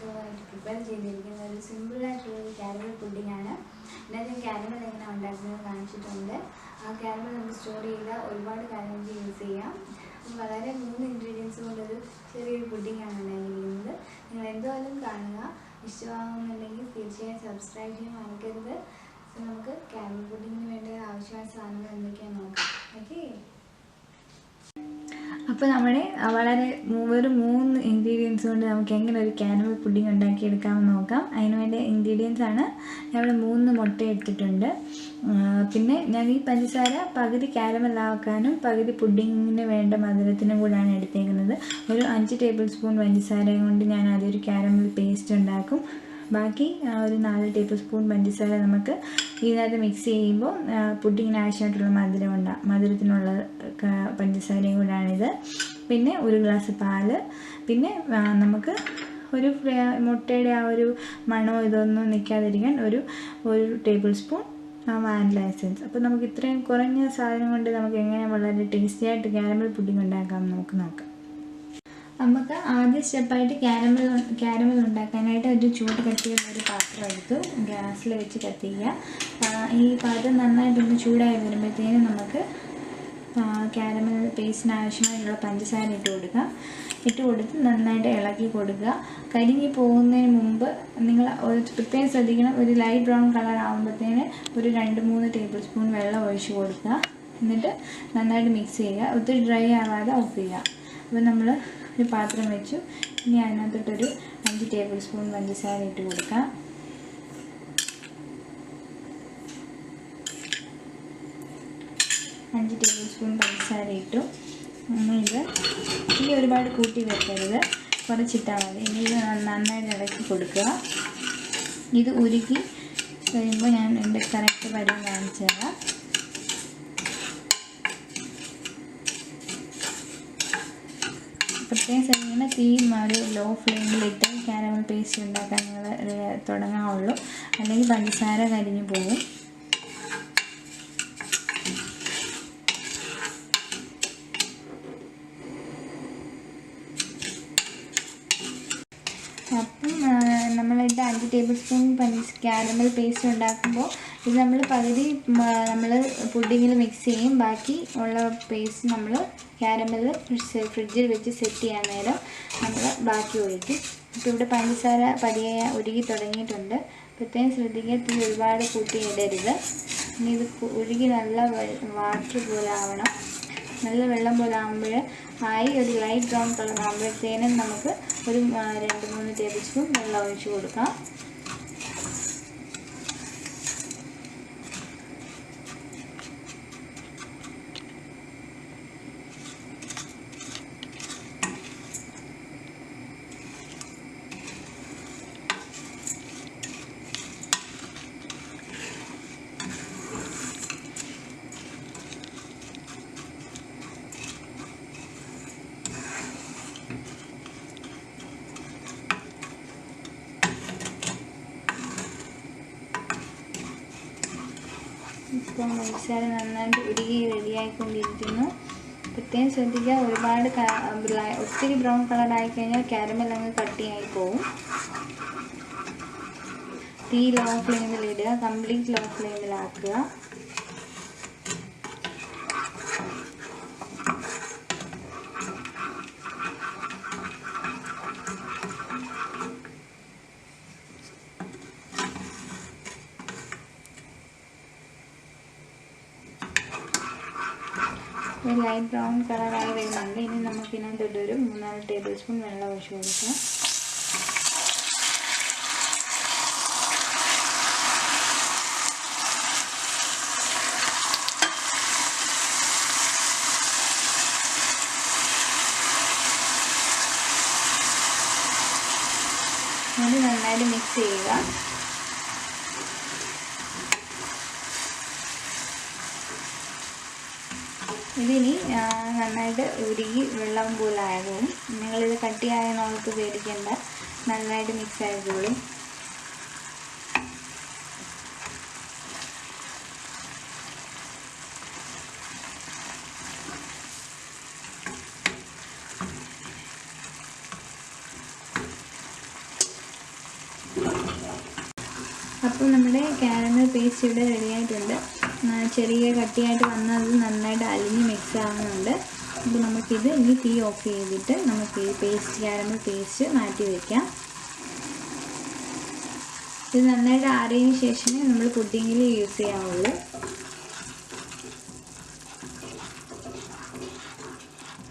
എളുപ്പമായിട്ട് പ്രിപ്പയർ ചെയ്തിരിക്കുന്ന ഒരു സിമ്പിളായിട്ടുള്ളൊരു കാരമൽ പുഡിങ്ങാണ്. ഇതിനകത്ത് കാരമൽ എങ്ങനെ ഉണ്ടാക്കുന്നത് കാണിച്ചിട്ടുണ്ട്. ആ കാരമൽ നമുക്ക് സ്റ്റോർ ചെയ്ത ഒരുപാട് കാര്യങ്ങൾക്ക് യൂസ് ചെയ്യാം. വളരെ 3 ഇൻഗ്രീഡിയൻസ് കൊണ്ടൊരു ചെറിയൊരു പുഡിങ്ങാണ് ഉണ്ടാക്കിയിരിക്കുന്നത്. നിങ്ങൾ എന്തായാലും കാണുക. ഇഷ്ടമാകുന്നുണ്ടെങ്കിൽ തീർച്ചയായും സബ്സ്ക്രൈബ് ചെയ്യാൻ മറക്കരുത്. നമുക്ക് കാരമൽ പുഡിങ്ങിന് വേണ്ട ആവശ്യമായ സാധനങ്ങൾ എന്തൊക്കെയാണെന്ന് നോക്കാം. ഓക്കെ, അപ്പോൾ നമ്മുടെ വെറും 3 ഇൻഗ്രീഡിയൻസ് കൊണ്ട് നമുക്ക് എങ്ങനെ ഒരു കാരമൽ പുഡിംഗ് ഉണ്ടാക്കിയെടുക്കാമെന്ന് നോക്കാം. അതിന് വേണ്ട ഇൻഗ്രീഡിയൻസ് ആണ് ഞാൻ 3 മുട്ട എടുത്തിട്ടുണ്ട്. പിന്നെ ഞാൻ ഈ പഞ്ചസാര പകുതി കാരമലാക്കാനും പകുതി പുഡിങ്ങിന് വേണ്ട മധുരത്തിനും കൂടാണ് എടുത്തേക്കുന്നത്. ഒരു 5 ടേബിൾ സ്പൂൺ പഞ്ചസാരയും കൊണ്ട് ഞാൻ അതൊരു കാരമൽ പേസ്റ്റ് ഉണ്ടാക്കും. ബാക്കി ഒരു 4 ടേബിൾ സ്പൂൺ പഞ്ചസാര നമുക്ക് ഇതിനകത്ത് മിക്സ് ചെയ്യുമ്പോൾ പുഡിങ്ങിന് ആവശ്യമായിട്ടുള്ള മധുരത്തിനുള്ള പഞ്ചസാരയും കൂടാണിത്. പിന്നെ 1 ഗ്ലാസ് പാല്, പിന്നെ നമുക്ക് ഒരു മുട്ടയുടെ ആ ഒരു മണോ ഇതൊന്നും നിൽക്കാതിരിക്കാൻ ഒരു ടേബിൾ സ്പൂൺ വാനില എസൻസ്. അപ്പോൾ നമുക്ക് ഇത്രയും കുറഞ്ഞ സാധനം കൊണ്ട് നമുക്ക് എങ്ങനെ വളരെ ടേസ്റ്റി ആയിട്ട് കാരമൽ പുഡിംഗ് ഉണ്ടാക്കാം നമുക്ക് നോക്കാം. നമുക്ക് ആദ്യ സ്റ്റെപ്പായിട്ട് കാരമൽ ഉണ്ടാക്കാനായിട്ട് ഒരു ചൂട് കട്ടിയുള്ള ഒരു പാത്രം എടുത്തു ഗ്യാസിൽ വെച്ച് കത്തിക്കുക. ഈ പാത്രം നന്നായിട്ടൊന്ന് ചൂടായി വരുമ്പോഴത്തേനും നമുക്ക് കാരമൽ പേസ്റ്റിന് ആവശ്യമായിട്ടുള്ള പഞ്ചസാര ഇട്ട് കൊടുത്ത് നന്നായിട്ട് ഇളക്കി കൊടുക്കുക. കരിഞ്ഞ് പോകുന്നതിന് മുമ്പ് നിങ്ങൾ പ്രത്യേകം ശ്രദ്ധിക്കണം. ഒരു ലൈറ്റ് ബ്രൗൺ കളർ ആകുമ്പോഴത്തേന് ഒരു 2-3 ടേബിൾ സ്പൂൺ വെള്ളം ഒഴിച്ച് കൊടുക്കുക. എന്നിട്ട് നന്നായിട്ട് മിക്സ് ചെയ്യുക. ഒത്തിരി ഡ്രൈ ആവാതെ ഓഫ് ചെയ്യുക. അപ്പോൾ നമ്മൾ ഒരു പാത്രം വെച്ചു. ഇനി അതിനകത്തോട്ടൊരു 5 ടേബിൾ സ്പൂൺ പഞ്ചസാര ഇട്ട് കൊടുക്കാം. പഞ്ചസാര ഇട്ടു. ഇത് ഒരുപാട് കൂട്ടി വെക്കരുത്, കുറച്ചിട്ടാൽ മതി. ഇനി ഇത് നന്നായിട്ട് ഇളക്കി കൊടുക്കുക. ഇത് ഉരുക്കി കഴിയുമ്പോൾ ഞാൻ എൻ്റെ കറക്റ്റ് പരുവം കാണിച്ചു തരാം. പ്രത്യേകം ശ്രദ്ധിക്കണം, തീ ഒരു ലോ ഫ്ലെയിമിലിട്ട് കാരമൽ പേസ്റ്റ് ഉണ്ടാക്കാൻ നിങ്ങൾ തുടങ്ങാവുള്ളൂ, അല്ലെങ്കിൽ പഞ്ചസാര കരിഞ്ഞു പോകും. അപ്പം നമ്മളിട്ട് 5 ടേബിൾ സ്പൂൺ കാരമൽ പേസ്റ്റ് ഉണ്ടാക്കുമ്പോൾ ഇത് നമ്മൾ പകുതി നമ്മൾ പുഡിങ്ങിൽ മിക്സ് ചെയ്യും. ബാക്കി ഉള്ള പേസ്റ്റ് നമ്മൾ കാരമൽ ഫ്രിഡ്ജിൽ വെച്ച് സെറ്റ് ചെയ്യാൻ നേരം നമ്മൾ ബാക്കി ഒഴിക്കും. അപ്പോൾ ഇവിടെ പഞ്ചസാര പതിയെ ഉരുകി തുടങ്ങിയിട്ടുണ്ട്. പ്രത്യേകം ശ്രദ്ധിക്കുക, തീ ഒരുപാട് കൂട്ടിയിടരുത്. ഇനി ഇത് ഉരുകി നല്ല വാട്ടർ പോലെ ആവണം. നല്ല വെള്ളം പോലെ ആകുമ്പോൾ ഒരു ലൈറ്റ് ബ്രൗൺ കളർ ആകുമ്പോഴത്തേനും നമുക്ക് ഒരു 2-3 ടേബിൾ സ്പൂൺ വെള്ളം ഒഴിച്ച് കൊടുക്കാം. ഇപ്പോൾ പഞ്ചസാര നന്നായിട്ട് ഉരുകി റെഡിയായിക്കൊണ്ടിരിക്കുന്നു. പ്രത്യേകം ശ്രദ്ധിക്കുക, ഒത്തിരി ബ്രൗൺ കളർ ആയിക്കഴിഞ്ഞാൽ കാരമൽ അങ്ങ് കട്ടിയായി പോകും. തീ ലോ ഫ്ലെയിമിലിടുക, കംപ്ലീറ്റ് ലോ ഫ്ലെയിമിലാക്കുക. ലൈറ്റ് ബ്രൗൺ കളറായി വരുന്നുണ്ട്. ഇനി നമുക്കിതിനകത്തൊരു 3-4 ടേബിൾ സ്പൂൺ വെള്ളം ഒഴിച്ച് കൊടുക്കാം. അത് നന്നായിട്ട് മിക്സ് ചെയ്യുക. ഇതിനി നന്നായിട്ട് ഉരുകി വെള്ളം പോലെ ആകും. നിങ്ങളിത് കട്ടിയായ നമുക്ക് പേടിക്കേണ്ട, നന്നായിട്ട് മിക്സ് ആയിക്കോളും. പേസ്റ്റ് ഇവിടെ റെഡി ആയിട്ടുണ്ട്. ചെറിയ കട്ടിയായിട്ട് വന്നത് നന്നായിട്ട് അലിഞ്ഞ് മിക്സ് ആവുന്നുണ്ട്. അപ്പോൾ നമുക്കിത് ഇനി തീ ഓഫ് ചെയ്തിട്ട് നമുക്ക് ഈ കാരമൽ പേസ്റ്റ് മാറ്റി വയ്ക്കാം. ഇത് നന്നായിട്ട് ആറിയതിന് ശേഷമേ നമ്മൾ പുഡിങ്ങിൽ യൂസ് ചെയ്യാവുള്ളൂ.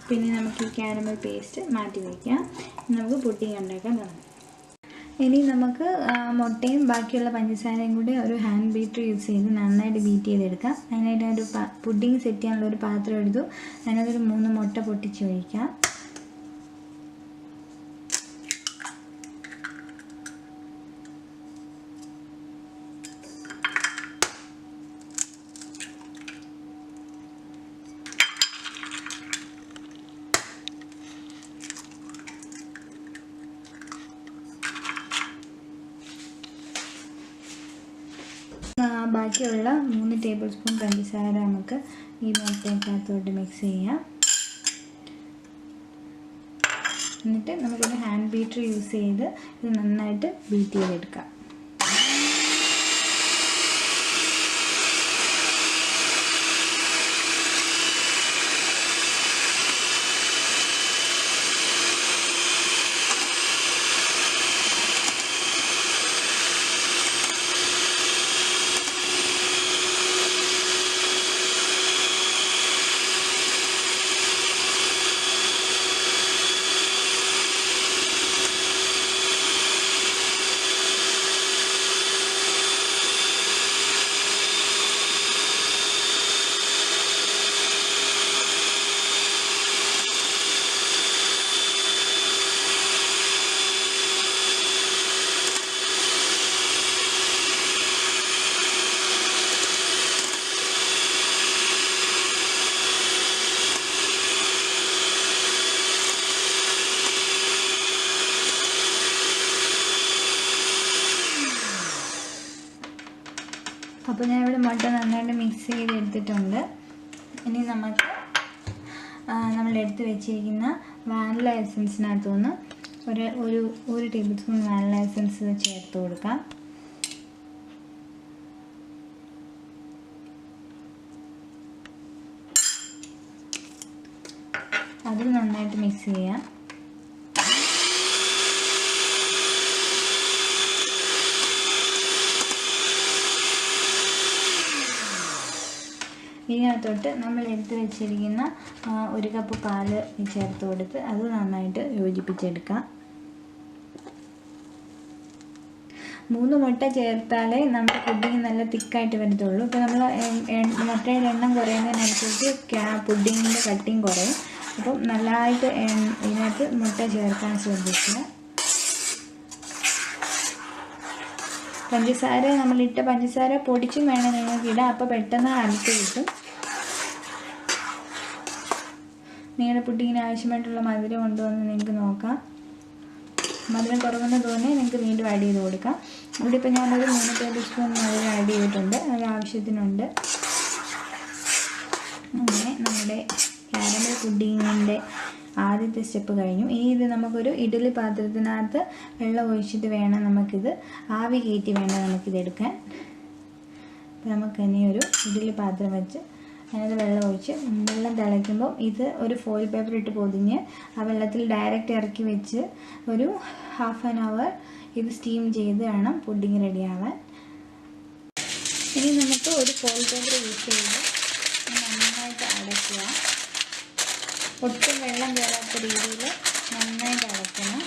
പിന്നെ നമുക്ക് ഈ കാരമൽ പേസ്റ്റ് മാറ്റി വയ്ക്കാം. നമുക്ക് പുഡിങ് ഉണ്ടാക്കാൻ തുടങ്ങാം. ഇനി നമുക്ക് മുട്ടയും ബാക്കിയുള്ള പഞ്ചസാരയും കൂടി ഒരു ഹാൻഡ് ബീറ്റർ യൂസ് ചെയ്ത് നന്നായിട്ട് ബീറ്റ് ചെയ്തെടുക്കാം. അതിനായിട്ട് ഒരു പുഡിങ് സെറ്റ് ചെയ്യാനുള്ള ഒരു പാത്രം എടുത്തു. അതിനകത്തൊരു 3 മുട്ട പൊട്ടിച്ച് ഒഴിക്കാം. ബാക്കിയുള്ള 3 ടേബിൾ സ്പൂൺ പഞ്ചസാര നമുക്ക് ഈ മുട്ടയ്ക്കകത്തോട്ട് മിക്സ് ചെയ്യാം. എന്നിട്ട് നമുക്കൊരു ഹാൻഡ് ബീറ്റർ യൂസ് ചെയ്ത് ഇത് നന്നായിട്ട് ബീറ്റ് ചെയ്തെടുക്കാം. അപ്പോൾ ഞാൻ ഇവിടെ മുട്ട നന്നായിട്ട് മിക്സ് ചെയ്തെടുത്തിട്ടുണ്ട്. ഇനി നമുക്ക് നമ്മൾ എടുത്ത് വെച്ചിരിക്കുന്ന വാനില എസൻസിനകത്തുനിന്ന് ഒരു ടേബിൾ സ്പൂൺ വാനില എസൻസ് ചേർത്ത് കൊടുക്കാം. അത് നന്നായിട്ട് മിക്സ് ചെയ്യാം. ഇതിനകത്തോട്ട് നമ്മൾ എടുത്ത് വെച്ചിരിക്കുന്ന 1 കപ്പ് പാല് ചേർത്ത് കൊടുത്ത് അത് നന്നായിട്ട് യോജിപ്പിച്ചെടുക്കാം. 3 മുട്ട ചേർത്താലേ നമ്മുടെ പുഡിങ് നല്ല തിക്കായിട്ട് വരത്തുള്ളൂ. ഇപ്പോൾ നമ്മൾ മുട്ടയുടെ എണ്ണം കുറയുന്നതിനനുസരിച്ച് പുഡിങ്ങിൻ്റെ കട്ടിങ് കുറയും. അപ്പം നല്ലതായിട്ട് ഇതിനകത്ത് മുട്ട ചേർക്കാൻ ശ്രദ്ധിക്കുക. പഞ്ചസാര നമ്മളിട്ട പഞ്ചസാര പൊടിച്ചും വേണം നിങ്ങൾക്ക് ഇടാം. അപ്പോൾ പെട്ടെന്ന് അടുത്ത് കിട്ടും. നിങ്ങളുടെ പുഡിങ്ങിന് ആവശ്യമായിട്ടുള്ള മധുരം ഉണ്ടോ എന്ന് നിങ്ങൾക്ക് നോക്കാം. മധുരം കുറവെന്ന് തോന്നി നിങ്ങൾക്ക് വീണ്ടും ആഡ് ചെയ്ത് കൊടുക്കാം. ഇവിടെ ഇപ്പോൾ ഞാനൊരു 3 ടേബിൾ സ്പൂൺ മധുരം ആഡ് ചെയ്തിട്ടുണ്ട്. അത് ആവശ്യത്തിനുണ്ട്. അങ്ങനെ നമ്മുടെ കാരമൽ പുഡിങ്ങിൻ്റെ ആദ്യത്തെ സ്റ്റെപ്പ് കഴിഞ്ഞു. ഇനി ഇത് നമുക്കൊരു ഇഡ്ഡലി പാത്രത്തിനകത്ത് വെള്ളം ഒഴിച്ചിട്ട് വേണം നമുക്കിത് ആവി കയറ്റി വേണം നമുക്കിതെടുക്കാൻ. നമുക്കിനി ഒരു ഇഡ്ഡലി പാത്രം വെച്ച് അതിനകത്ത് വെള്ളം ഒഴിച്ച് വെള്ളം തിളയ്ക്കുമ്പോൾ ഇത് ഒരു ഫോയിൽ പേപ്പർ ഇട്ട് പൊതിഞ്ഞ് ആ വെള്ളത്തിൽ ഡയറക്റ്റ് ഇറക്കി വെച്ച് ഒരു ½ ആൻ അവർ ഇത് സ്റ്റീം ചെയ്ത് വേണം പുഡിങ് റെഡിയാവാൻ. ഇനി നമുക്ക് ഒരു ഫോയിൽ പേപ്പർ യൂസ് ചെയ്ത് നന്നായിട്ട് അടയ്ക്കുക. ഒട്ടും വെള്ളം കയറാത്ത രീതിയിൽ നന്നായിട്ട് അടയ്ക്കണം.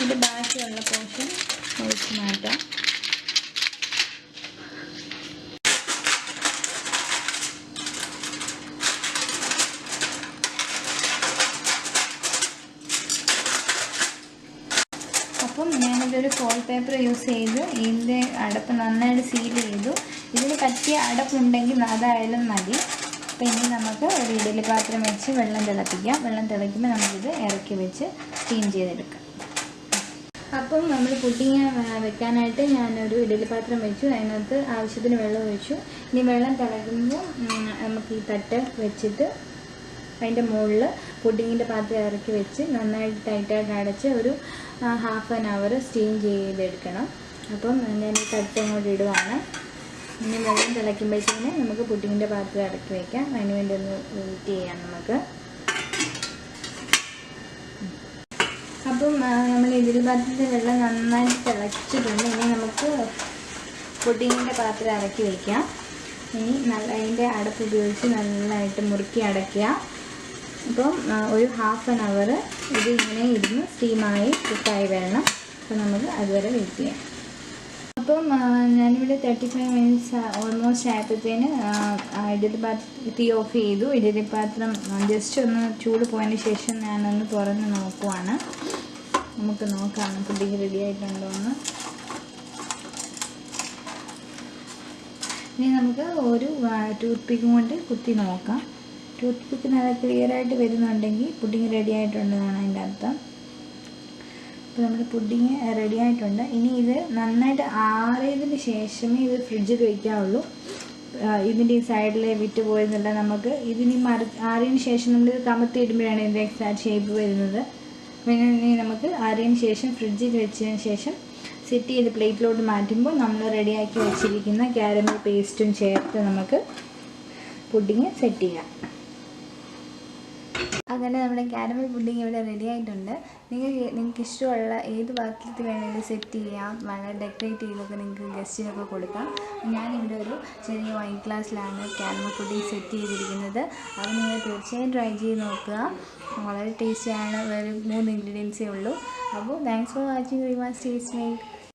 ഇത് ബാക്കിയുള്ള പോർഷൻ ഒഴിച്ച് മാറ്റാം. അപ്പം ഞാനിതൊരു ഫോയിൽ പേപ്പർ യൂസ് ചെയ്ത് ഇതിൻ്റെ അടപ്പ് നന്നായിട്ട് സീൽ ചെയ്തു. ഇതിന് പറ്റിയ അടപ്പുണ്ടെങ്കിൽ അതായാലും മതി. അപ്പോൾ ഇനി നമുക്ക് ഒരു ഇഡ്ഡലി പാത്രം വെച്ച് വെള്ളം തിളപ്പിക്കാം. വെള്ളം തിളയ്ക്കുമ്പോൾ നമുക്കിത് ഇറക്കി വെച്ച് സ്റ്റീം ചെയ്തെടുക്കാം. അപ്പം നമ്മൾ പുഡിങ് വെക്കാനായിട്ട് ഞാനൊരു ഇഡ്ഡലി പാത്രം വെച്ചു. അതിനകത്ത് ആവശ്യത്തിന് വെള്ളം ഒഴിച്ചു. ഇനി വെള്ളം തിളയ്ക്കുമ്പോൾ നമുക്ക് ഈ തട്ട് വെച്ചിട്ട് അതിൻ്റെ മുകളിൽ പുഡിങ്ങിൻ്റെ പാത്രം ഇറക്കി വെച്ച് നന്നായിട്ട് ടൈറ്റായിട്ട് അടച്ച് ഒരു ഹാഫ് ആൻ അവർ സ്റ്റീം ചെയ്തെടുക്കണം. അപ്പം ഞാൻ ഈ തട്ട് അങ്ങോട്ട് ഇടുവാണ്. ഇനി വെള്ളം തിളയ്ക്കുമ്പോഴത്തേന് നമുക്ക് പുഡിങ്ങിൻ്റെ പാത്രം ഇറക്കി വയ്ക്കാം. അതിന് വേണ്ടി ഒന്ന് വെയിറ്റ് ചെയ്യാം നമുക്ക്. അപ്പം നമ്മൾ ഇഡ്ഡലി പാത്രത്തിൻ്റെ വെള്ളം നന്നായിട്ട് തിളച്ചിട്ടുണ്ട്. ഇനി നമുക്ക് പുഡിങ്ങിൻ്റെ പാത്രം ഇറക്കി വയ്ക്കാം. ഇനി അതിൻ്റെ അടപ്പ് ഉപയോഗിച്ച് നല്ലതായിട്ട് മുറുക്കി അടയ്ക്കുക. അപ്പം ഒരു ഹാഫ് ആൻ അവർ ഇത് ഇങ്ങനെ ഇരുന്ന് സ്റ്റീമായി കുക്കായി വരണം. അപ്പം നമുക്ക് അതുവരെ വെയിറ്റ് ചെയ്യാം. അപ്പം ഞാനിവിടെ 35 മിനിറ്റ്സ് ഓൾമോസ്റ്റ് ആയപ്പോഴത്തേന് ഇഡ്ഡലി പാത്രം തീ ഓഫ് ചെയ്തു. ഇഡ്ഡലി പാത്രം ജസ്റ്റ് ഒന്ന് ചൂട് പോയതിന് ശേഷം ഞാനൊന്ന് തുറന്ന് നോക്കുവാണ്. നമുക്ക് നോക്കാം പുഡിങ് റെഡി ആയിട്ടുണ്ടോ എന്ന്. ഇനി നമുക്ക് ഒരു ടൂത്ത് പിക്കും കൊണ്ട് കുത്തി നോക്കാം. ടൂത്ത് പിക്ക് നല്ല ക്ലിയറായിട്ട് വരുന്നുണ്ടെങ്കിൽ പുഡിങ് റെഡി ആയിട്ടുണ്ടെന്നാണ് അതിൻ്റെ അർത്ഥം. അപ്പോൾ നമ്മുടെ പുഡിങ് റെഡി ആയിട്ടുണ്ട്. ഇനി ഇത് നന്നായിട്ട് ആറിയതിന് ശേഷമേ ഇത് ഫ്രിഡ്ജിൽ വയ്ക്കാവുള്ളൂ. ഇതിൻ്റെ ഈ സൈഡിൽ വിറ്റ് പോയെന്നല്ല, നമുക്ക് ഇതിന് ആറിയതിന് ശേഷം നമ്മളിത് കമത്തി ഇടുമ്പോഴാണ് ഇതിൻ്റെ എക്സാക്ട് ഷേപ്പ് വരുന്നത്. പിന്നെ നമുക്ക് ആറിയതിന് ശേഷം ഫ്രിഡ്ജിൽ വെച്ചതിന് ശേഷം സെറ്റ് ചെയ്ത് പ്ലേറ്റിലോട്ട് മാറ്റുമ്പോൾ നമ്മൾ റെഡിയാക്കി വെച്ചിരിക്കുന്ന കാരമൽ പേസ്റ്റും ചേർത്ത് നമുക്ക് പുഡിങ് സെറ്റ് ചെയ്യാം. അങ്ങനെ നമ്മുടെ കാരമൽ പുഡിങ് ഇവിടെ റെഡി ആയിട്ടുണ്ട്. നിങ്ങൾക്ക് ഇഷ്ടമുള്ള ഏത് പാത്രത്തിൽ വേണമെങ്കിലും സെറ്റ് ചെയ്യാം. വളരെ ഡെക്കറേറ്റ് ചെയ്തൊക്കെ നിങ്ങൾക്ക് ഗസ്റ്റിനൊക്കെ കൊടുക്കാം. ഞാനിവിടെ ഒരു ചെറിയ വൈൻ ഗ്ലാസ്സിലാണ് കാരമൽ പുഡിങ് സെറ്റ് ചെയ്തിരിക്കുന്നത്. അത് നിങ്ങൾ തീർച്ചയായും ട്രൈ ചെയ്ത് നോക്കുക. വളരെ ടേസ്റ്റിയാണ്. വേറെ 3 ഇൻഗ്രീഡിയൻസേ ഉള്ളൂ. അപ്പോൾ thanks for watching. Rima's taste make.